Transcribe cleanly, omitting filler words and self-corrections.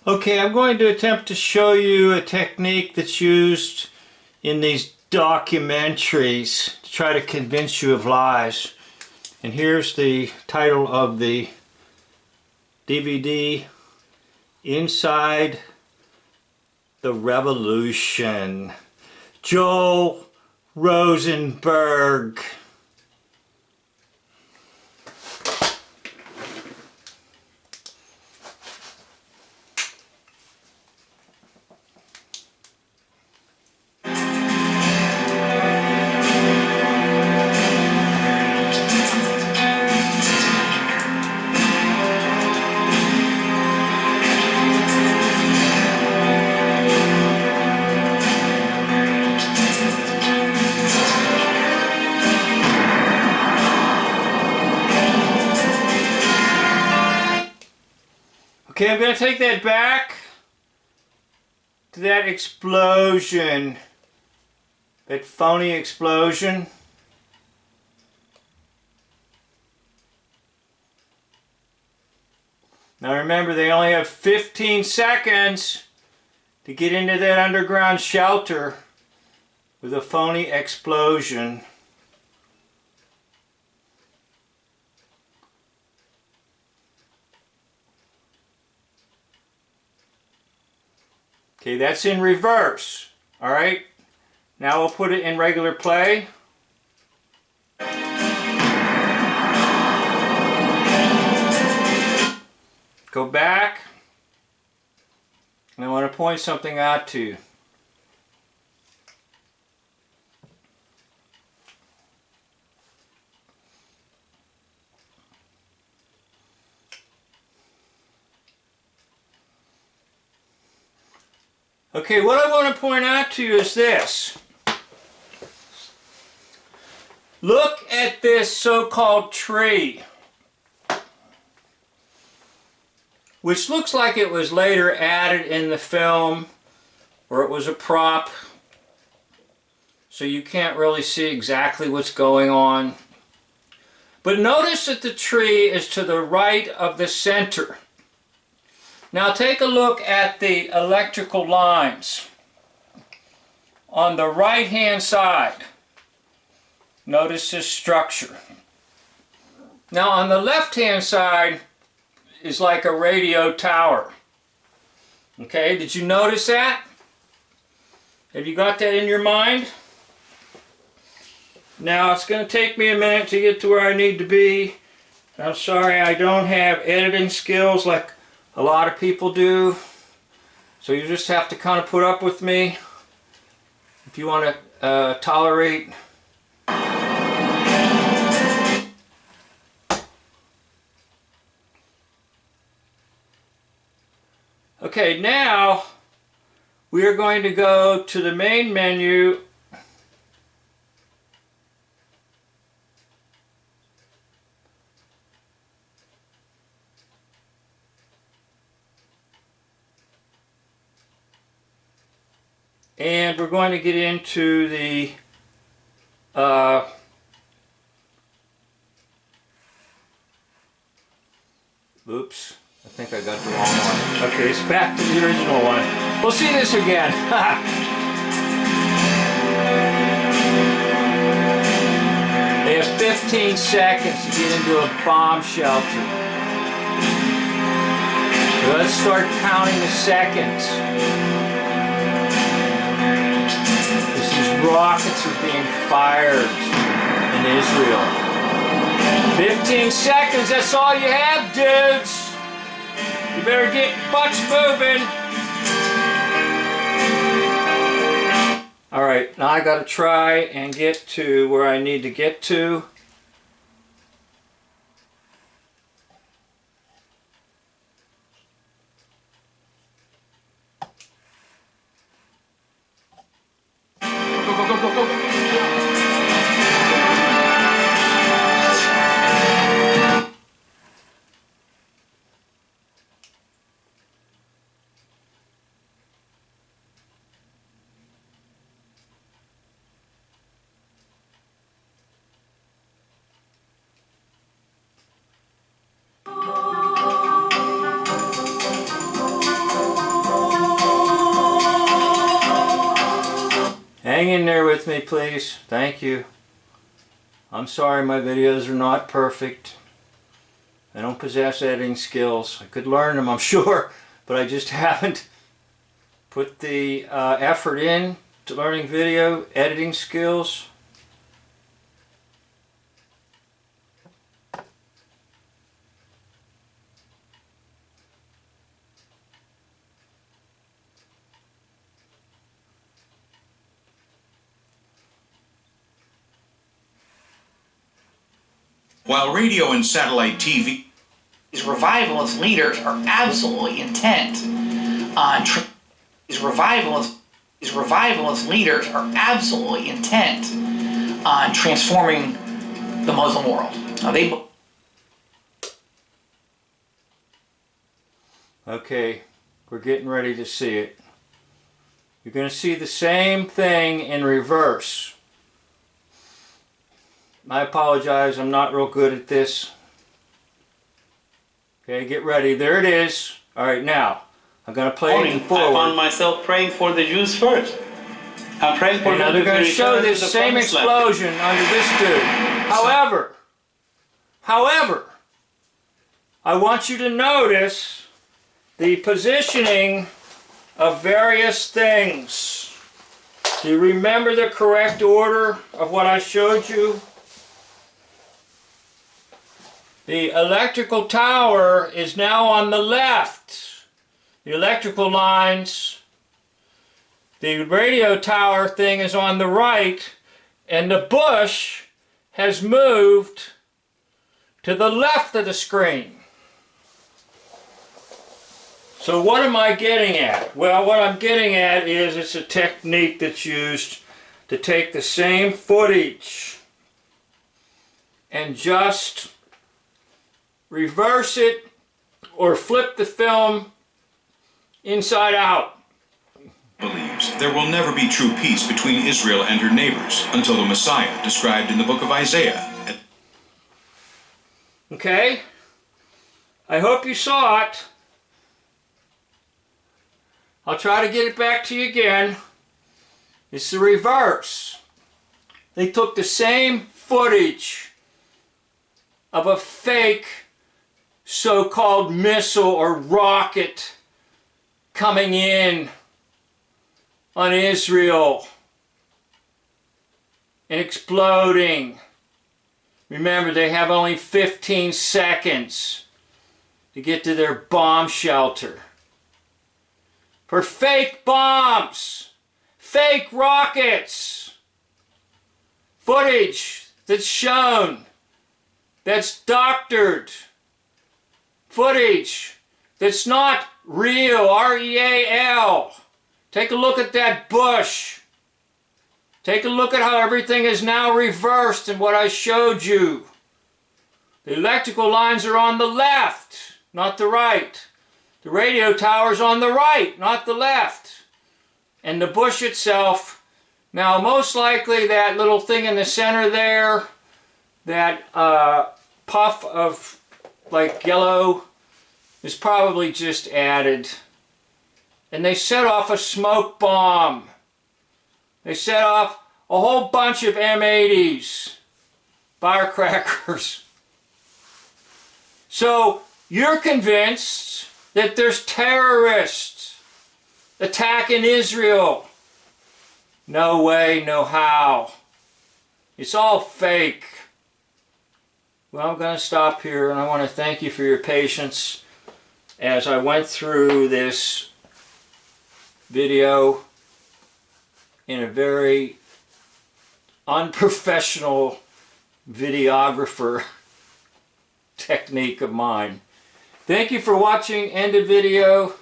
Okay, I'm going to attempt to show you a technique that's used in these documentaries to try to convince you of lies. And here's the title of the DVD, Inside the Revolution. Joel Rosenberg. Okay, I'm going to take that back to that explosion, that phony explosion. Now remember, they only have 15 seconds to get into that underground shelter with a phony explosion. Okay, that's in reverse. Alright, now we'll put it in regular play. Go back. And I want to point something out to you. Okay, what I want to point out to you is this. Look at this so-called tree, which looks like it was later added in the film, or it was a prop, so you can't really see exactly what's going on. But notice that the tree is to the right of the center. Now take a look at the electrical lines on the right hand side. Notice this structure. Now on the left hand side is like a radio tower. Okay, did you notice that? Have you got that in your mind? Now it's going to take me a minute to get to where I need to be. I'm sorry, I don't have editing skills like a lot of people do, so you just have to kind of put up with me if you want to tolerate. Okay, now we are going to go to the main menu . And we're going to get into the oops, I think I got the wrong one. Okay, it's back to the original one. We'll see this again. They have 15 seconds to get into a bomb shelter. So let's start counting the seconds. Rockets are being fired in Israel. 15 seconds, that's all you have, dudes. You better get butts moving. Alright, now I gotta try and get to where I need to get to. Hang in there with me, please. Thank you. I'm sorry my videos are not perfect. I don't possess editing skills. I could learn them, I'm sure, but I just haven't put the effort in to learning video editing skills. While radio and satellite TV, these revivalist leaders are absolutely intent on these revivalist leaders are absolutely intent on transforming the Muslim world. Now Okay, we're getting ready to see it. You're going to see the same thing in reverse. I apologize, I'm not real good at this. Okay, get ready. There it is. Alright, now, I'm going to play it forward. I found myself praying for the Jews first. I'm praying for them. Now they're going to show this same explosion under this dude. However, I want you to notice the positioning of various things. Do you remember the correct order of what I showed you? The electrical tower is now on the left. The electrical lines, the radio tower thing is on the right, and the bush has moved to the left of the screen. So what am I getting at? Well, what I'm getting at is it's a technique that's used to take the same footage and just reverse it or flip the film inside out. believes there will never be true peace between Israel and her neighbors until the Messiah described in the book of Isaiah. Okay? I hope you saw it. I'll try to get it back to you again. It's the reverse. They took the same footage of a fake so-called missile or rocket coming in on Israel and exploding. Remember, they have only 15 seconds to get to their bomb shelter. For fake bombs, fake rockets, footage that's shown, that's doctored, footage that's not real, R-E-A-L. Take a look at that bush. Take a look at how everything is now reversed in what I showed you. The electrical lines are on the left, not the right. The radio tower's on the right, not the left. And the bush itself, now most likely that little thing in the center there, that puff of like yellow, is probably just added. And they set off a smoke bomb. They set off a whole bunch of M80s, firecrackers. So you're convinced that there's terrorists attacking Israel. No way, no how. It's all fake. Well, I'm going to stop here, and I want to thank you for your patience as I went through this video in a very unprofessional videographer technique of mine. Thank you for watching. End of video.